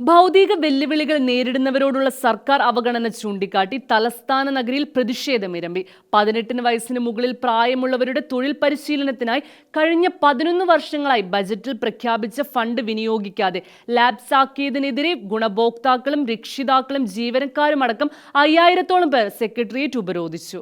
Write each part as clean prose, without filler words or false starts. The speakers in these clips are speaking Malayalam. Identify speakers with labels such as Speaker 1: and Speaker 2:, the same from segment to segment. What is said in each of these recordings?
Speaker 1: ഭൗതിക വെല്ലുവിളികൾ നേരിടുന്നവരോടുള്ള സർക്കാർ അവഗണന ചൂണ്ടിക്കാട്ടി തലസ്ഥാന നഗരിയിൽ പ്രതിഷേധമിരമ്പി. 18 വയസ്സിന് മുകളിൽ പ്രായമുള്ളവരുടെ തൊഴിൽ പരിശീലനത്തിനായി കഴിഞ്ഞ 11 വർഷങ്ങളായി ബജറ്റിൽ പ്രഖ്യാപിച്ച ഫണ്ട് വിനിയോഗിക്കാതെ ലാപ്സാക്കിയതിനെതിരെ ഗുണഭോക്താക്കളും രക്ഷിതാക്കളും ജീവനക്കാരുമടക്കം 5000-ഓളം പേർ സെക്രട്ടേറിയറ്റ് ഉപരോധിച്ചു.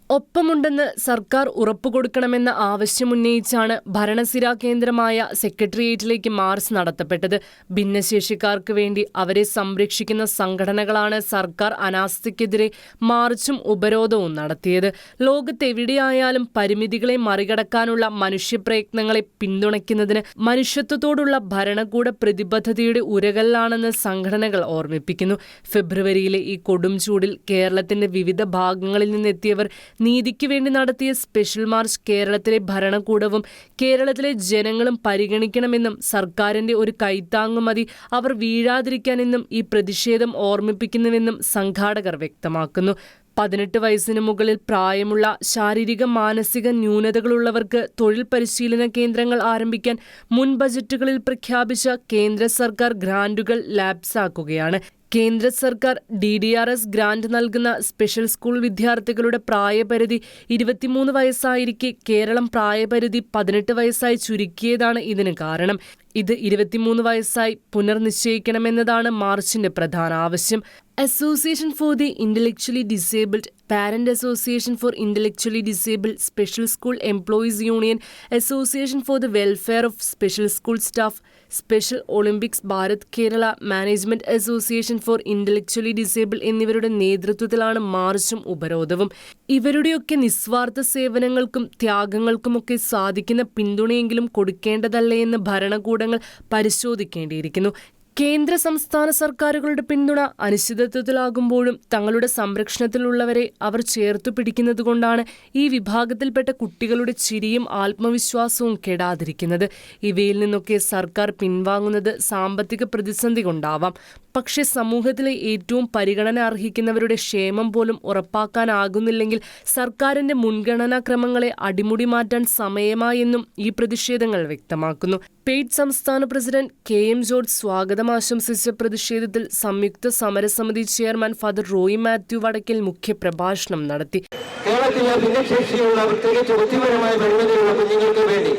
Speaker 1: ഒപ്പമുണ്ടെന്ന് സർക്കാർ ഉറപ്പുകൊടുക്കണമെന്ന ആവശ്യമുന്നയിച്ചാണ് ഭരണസിരാ കേന്ദ്രമായ സെക്രട്ടേറിയറ്റിലേക്ക് മാർച്ച് നടത്തപ്പെട്ടത്. ഭിന്നശേഷിക്കാർക്ക് വേണ്ടി അവരെ സംരക്ഷിക്കുന്ന സംഘടനകളാണ് സർക്കാർ അനാസ്ഥയ്ക്കെതിരെ മാർച്ചും ഉപരോധവും നടത്തിയത്. ലോകത്തെവിടെയായാലും പരിമിതികളെ മറികടക്കാനുള്ള മനുഷ്യപ്രയത്നങ്ങളെ പിന്തുണയ്ക്കുന്നതിന് മനുഷ്യത്വത്തോടുള്ള ഭരണകൂട പ്രതിബദ്ധതയുടെ ഉരകല്ലാണെന്ന് സംഘടനകൾ ഓർമ്മിപ്പിക്കുന്നു. ഫെബ്രുവരിയിലെ ഈ കൊടും ചൂടിൽ കേരളത്തിന്റെ വിവിധ ഭാഗങ്ങളിൽ നിന്നെത്തിയവർ നീതിക്ക് വേണ്ടി നടത്തിയ സ്പെഷ്യൽ മാർച്ച് കേരളത്തിലെ ഭരണകൂടവും കേരളത്തിലെ ജനങ്ങളും പരിഗണിക്കണമെന്നും സർക്കാരിന്റെ ഒരു കൈത്താങ്ങു മതി അവർ വീഴാതിരിക്കാനെന്നും ഈ പ്രതിഷേധം ഓർമ്മിപ്പിക്കുന്നുവെന്നും സംഘാടകർ വ്യക്തമാക്കുന്നു. 18 വയസ്സിന് മുകളിൽ പ്രായമുള്ള ശാരീരിക മാനസിക ന്യൂനതകളുള്ളവർക്ക് തൊഴിൽ പരിശീലന കേന്ദ്രങ്ങൾ ആരംഭിക്കാൻ മുൻ ബജറ്റുകളിൽ പ്രഖ്യാപിച്ച കേന്ദ്ര സർക്കാർ ഗ്രാന്റുകൾ ലാപ്സാക്കുകയാണ്. കേന്ദ്ര സർക്കാർ DDRS ഗ്രാന്റ് നൽകുന്ന സ്പെഷ്യൽ സ്കൂൾ വിദ്യാർത്ഥികളുടെ പ്രായപരിധി 23 വയസ്സായിരിക്കെ കേരളം പ്രായപരിധി 18 വയസ്സായി ചുരുക്കിയതാണ് ഇതിന് കാരണം. ഇത് 23 വയസ്സായി പുനർനിശ്ചയിക്കണമെന്നതാണ് മാർച്ചിന്റെ പ്രധാന ആവശ്യം. Association for the intellectually disabled, parent association for intellectually disabled, special school employees union, association for the welfare of special school staff, special Olympics Bharat Kerala, management association for intellectually disabled എന്നിവരുടെ നേതൃത്വത്തിലാണ് മാർച്ചും ഉപരോധവും. ഇവരുടെയൊക്കെ നിസ്വാർത്ഥ സേവനങ്ങൾക്കും ത്യാഗങ്ങൾക്കുമൊക്കെ സാധിക്കുന്ന പിന്തുണയെങ്കിലും കൊടുക്കേണ്ടതല്ലേ എന്ന് ഭരണകൂടങ്ങൾ പരിശോധിക്കേണ്ടിയിരിക്കുന്നു. കേന്ദ്ര സംസ്ഥാന സർക്കാരുകളുടെ പിന്തുണ അനിശ്ചിതത്വത്തിലാകുമ്പോഴും തങ്ങളുടെ സംരക്ഷണത്തിലുള്ളവരെ അവർ ചേർത്തു പിടിക്കുന്നതുകൊണ്ടാണ് ഈ വിഭാഗത്തിൽപ്പെട്ട കുട്ടികളുടെ ചിരിയും ആത്മവിശ്വാസവും കെടാതിരിക്കുന്നത്. ഇവയിൽ നിന്നൊക്കെ സർക്കാർ പിൻവാങ്ങുന്നത് സാമ്പത്തിക പ്രതിസന്ധി കൊണ്ടാവാം. പക്ഷേ സമൂഹത്തിലെ ഏറ്റവും പരിഗണന അർഹിക്കുന്നവരുടെ ക്ഷേമം പോലും ഉറപ്പാക്കാനാകുന്നില്ലെങ്കിൽ സർക്കാരിന്റെ മുൻഗണനാക്രമങ്ങളെ അടിമുടി മാറ്റാൻ സമയമായെന്നും ഈ പ്രതിഷേധങ്ങൾ വ്യക്തമാക്കുന്നു. പെയ്ഡ് സംസ്ഥാന പ്രസിഡന്റ് KM ജോർജ് സ്വാഗതം ആശംസിച്ച പ്രതിഷേധത്തിൽ സംയുക്ത സമരസമിതി ചെയർമാൻ ഫാദർ റോയി മാത്യു വടക്കൽ മുഖ്യപ്രഭാഷണം നടത്തി.
Speaker 2: കേരളത്തിലെ ഭിന്നശേഷിയുള്ള പ്രത്യേകിച്ച് ബുദ്ധിപരമായ പരിമിതിയുള്ള കുഞ്ഞുങ്ങൾക്ക് വേണ്ടി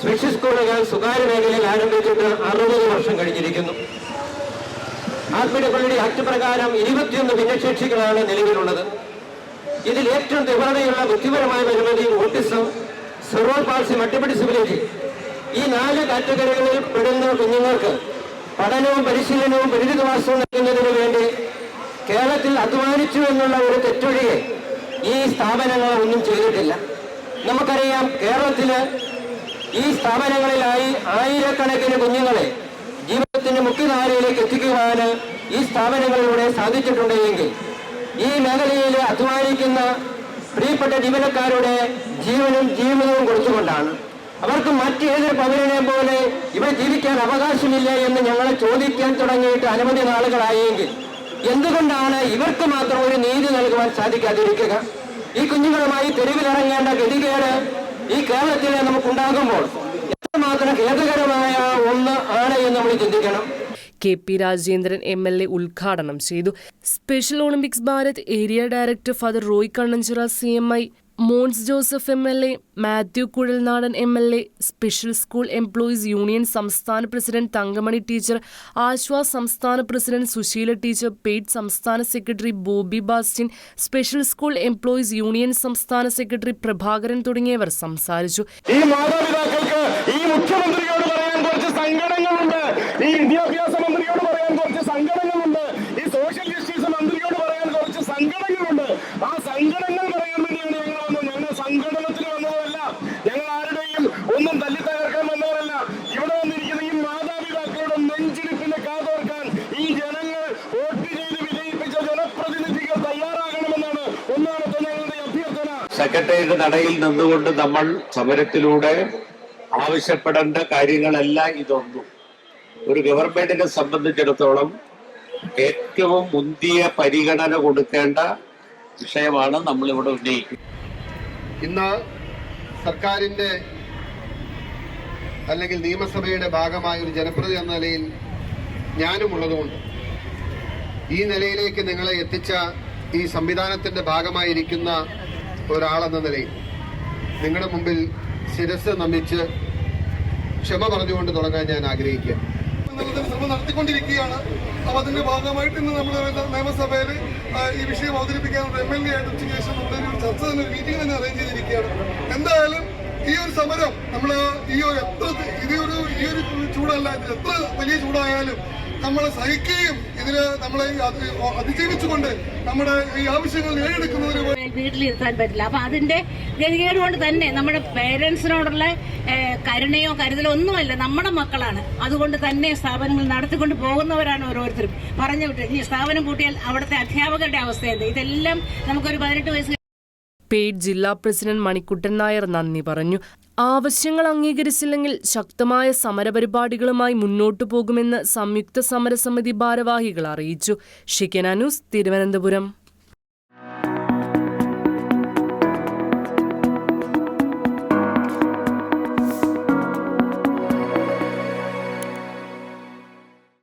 Speaker 2: സ്പെഷ്യൽ സ്കൂളുകൾ സ്വകാര്യ മേഖലയിൽ ആരംഭിച്ചിട്ട് 60 വർഷം കഴിഞ്ഞിരിക്കുന്നു. ആത്മീയ ആക്ട് പ്രകാരം 21 ഭിന്നശേഷികളാണ് നിലവിലുള്ളത്. ഇതിൽ ഏറ്റവും തീവ്രതയുള്ള ബുദ്ധിപരമായ പരിമിതി autism, cerebral palsy, multiple disability, ഈ 4 കാറ്റഗറികളിൽ പെടുന്ന കുഞ്ഞുങ്ങൾക്ക് പഠനവും പരിശീലനവും പുനരധിവാസവും നൽകുന്നതിന് വേണ്ടി കേരളത്തിൽ അധ്വാനിച്ചു എന്നുള്ള ഒരു തെറ്റൊഴികെ ഈ സ്ഥാപനങ്ങൾ ഒന്നും ചെയ്തിട്ടില്ല. നമുക്കറിയാം, കേരളത്തില് ഈ സ്ഥാപനങ്ങളിലായി ആയിരക്കണക്കിന് കുഞ്ഞുങ്ങളെ ജീവിതത്തിന്റെ മുഖ്യധാരയിലേക്ക് എത്തിക്കുവാൻ ഈ സ്ഥാപനങ്ങളിലൂടെ സാധിച്ചിട്ടുണ്ടെങ്കിൽ ഈ മേഖലയിൽ അധ്വാനിക്കുന്ന പ്രിയപ്പെട്ട ജീവനക്കാരുടെ ജീവനും ജീവിതവും കൊടുത്തുകൊണ്ടാണ്. അവർക്ക് മറ്റേതൊരു പൗരനെ പോലെ ഇവിടെ ജീവിക്കാൻ അവകാശമില്ല എന്ന് ഞങ്ങളെ ചോദിക്കാൻ തുടങ്ങിയിട്ട് അനവധി നാളുകളായെങ്കിൽ എന്തുകൊണ്ടാണ് ഇവർക്ക് മാത്രം ഒരു നീതി നൽകുവാൻ സാധിക്കാതിരിക്കുക? ഈ കുഞ്ഞുങ്ങളുമായി തെരുവിലിറങ്ങേണ്ട ഗതികേട് ഈ കേരളത്തിൽ നമുക്കുണ്ടാകുമ്പോൾ എത്രമാത്രം ഖേദകരമായ ഒന്ന് ആണ് എന്ന് നമ്മൾ ചിന്തിക്കണം.
Speaker 1: KP രാജേന്ദ്രൻ MLA ഉദ്ഘാടനം ചെയ്തു. Special Olympics Bharat area director father Roy Kannanchira CMI, Mons Joseph MLA, Mathew Kuzhalnadan MLA, special school employees union സംസ്ഥാന പ്രസിഡന്റ് തങ്കമണി ടീച്ചർ, ആശ്വാസ് സംസ്ഥാന പ്രസിഡന്റ് സുശീല ടീച്ചർ, പെയ്ഡ് സംസ്ഥാന secretary Bobby Bastin, special school employees union സംസ്ഥാന സെക്രട്ടറി പ്രഭാകരൻ തുടങ്ങിയവർ സംസാരിച്ചു.
Speaker 3: ഈ മാതാപിതാക്കൾക്ക് ഈ മുഖ്യമന്ത്രിയോട് പറയാൻ കുറച്ച് സങ്കടങ്ങളുണ്ട്, ഈ വിദ്യാഭ്യാസ മന്ത്രിയോട് പറയാൻ കുറച്ച് സങ്കടങ്ങളുണ്ട്, ഈ സോഷ്യൽ ജസ്റ്റിസ് മന്ത്രിയോട് പറയാൻ കുറച്ച് സങ്കടങ്ങളുണ്ട്. ആ സങ്കടങ്ങൾ പറയാൻ വേണ്ടിയാണ് ഞങ്ങൾ വന്നത്. ഞങ്ങൾ സംഘടനത്തിന് വന്നതല്ല, ഞങ്ങൾ ആരുടെയും ഒന്നും തല്ലി തകർക്കാൻ വന്നവരല്ല. ഇവിടെ വന്നിരിക്കുന്ന ഈ മാതാപിതാക്കളുടെ നെഞ്ചിരിപ്പിന്റെ കാതോർക്കാൻ ഈ ജനങ്ങൾ വോട്ട് ചെയ്ത് വിജയിപ്പിച്ച ജനപ്രതിനിധികൾ തയ്യാറാകണമെന്നാണ് ഒന്നാമത്തെ ഞങ്ങളുടെ അഭ്യർത്ഥന.
Speaker 4: സെക്രട്ടേറിയറ്റ് നടയിൽ നിന്നുകൊണ്ട് നമ്മൾ സമരത്തിലൂടെ ആവശ്യപ്പെടേണ്ട കാര്യങ്ങളല്ല ഇതൊന്നും. ഒരു ഗവൺമെന്റിനെ സംബന്ധിച്ചിടത്തോളം ഏറ്റവും മുന്തിയ പരിഗണന കൊടുക്കേണ്ട വിഷയമാണ് നമ്മളിവിടെ ഉന്നയിക്കുന്നത്.
Speaker 5: ഇന്ന് സർക്കാരിന്റെ അല്ലെങ്കിൽ നിയമസഭയുടെ ഭാഗമായ ഒരു ജനപ്രതിനിധി എന്ന നിലയിൽ ഞാനും ഉള്ളതുകൊണ്ട് ഈ നിലയിലേക്ക് നിങ്ങളെ എത്തിച്ച ഈ സംവിധാനത്തിന്റെ ഭാഗമായിരിക്കുന്ന ഒരാളെന്ന നിലയിൽ നിങ്ങളുടെ മുമ്പിൽ ശിരസ് നമിച്ച് ക്ഷമ പറഞ്ഞുകൊണ്ട് തുടങ്ങാൻ ഞാൻ ആഗ്രഹിക്കുക.
Speaker 6: ശ്രമം നടത്തിക്കൊണ്ടിരിക്കുകയാണ്. അപ്പോൾ അതിന്റെ ഭാഗമായിട്ട് ഇന്ന് നമ്മൾ നിയമസഭയിൽ ഈ വിഷയം അവതരിപ്പിക്കാനുള്ള MLA ആയിട്ട് ഉച്ചയ്ക്ക് ശേഷം നമ്മളൊരു ചർച്ച തന്നെ, ഒരു മീറ്റിംഗ് തന്നെ അറേഞ്ച് ചെയ്തിരിക്കുകയാണ്. എന്തായാലും ഈ ഒരു സമരം നമ്മൾ ഈ ഒരു ചൂടല്ല, ഇത് എത്ര വലിയ ചൂടായാലും നമ്മൾ സഹിക്കുകയും ഇതിന് നമ്മളെ അതിജീവിച്ചുകൊണ്ട് നമ്മുടെ ഈ ആവശ്യങ്ങൾ നേടിയെടുക്കുന്നതിന്
Speaker 7: വീട്ടിലിരുത്താൻ പറ്റില്ല. അപ്പൊ അതിന്റെ ഗതികേട് കൊണ്ട് തന്നെ നമ്മുടെ പേരൻസിനോടുള്ള കരുണയോ കരുതലോ ഒന്നുമല്ല, നമ്മുടെ മക്കളാണ്. അതുകൊണ്ട് തന്നെ സ്ഥാപനങ്ങൾ നടത്തിക്കൊണ്ട് പോകുന്നവരാണ് ഓരോരുത്തരും. പറഞ്ഞു വിട്ട് ഈ സ്ഥാപനം കൂട്ടിയാൽ അവിടുത്തെ അധ്യാപകരുടെ അവസ്ഥ എന്ത്? ഇതെല്ലാം നമുക്കൊരു 18 വയസ്സ്
Speaker 1: പെയ്ഡ് ജില്ലാ പ്രസിഡന്റ് മണിക്കുട്ടൻ നായർ നന്ദി പറഞ്ഞു. ആവശ്യങ്ങൾ അംഗീകരിച്ചില്ലെങ്കിൽ ശക്തമായ സമരപരിപാടികളുമായി മുന്നോട്ടു പോകുമെന്ന് സംയുക്ത സമരസമിതി ഭാരവാഹികൾ അറിയിച്ചു. ഷിക്കന ന്യൂസ്, തിരുവനന്തപുരം.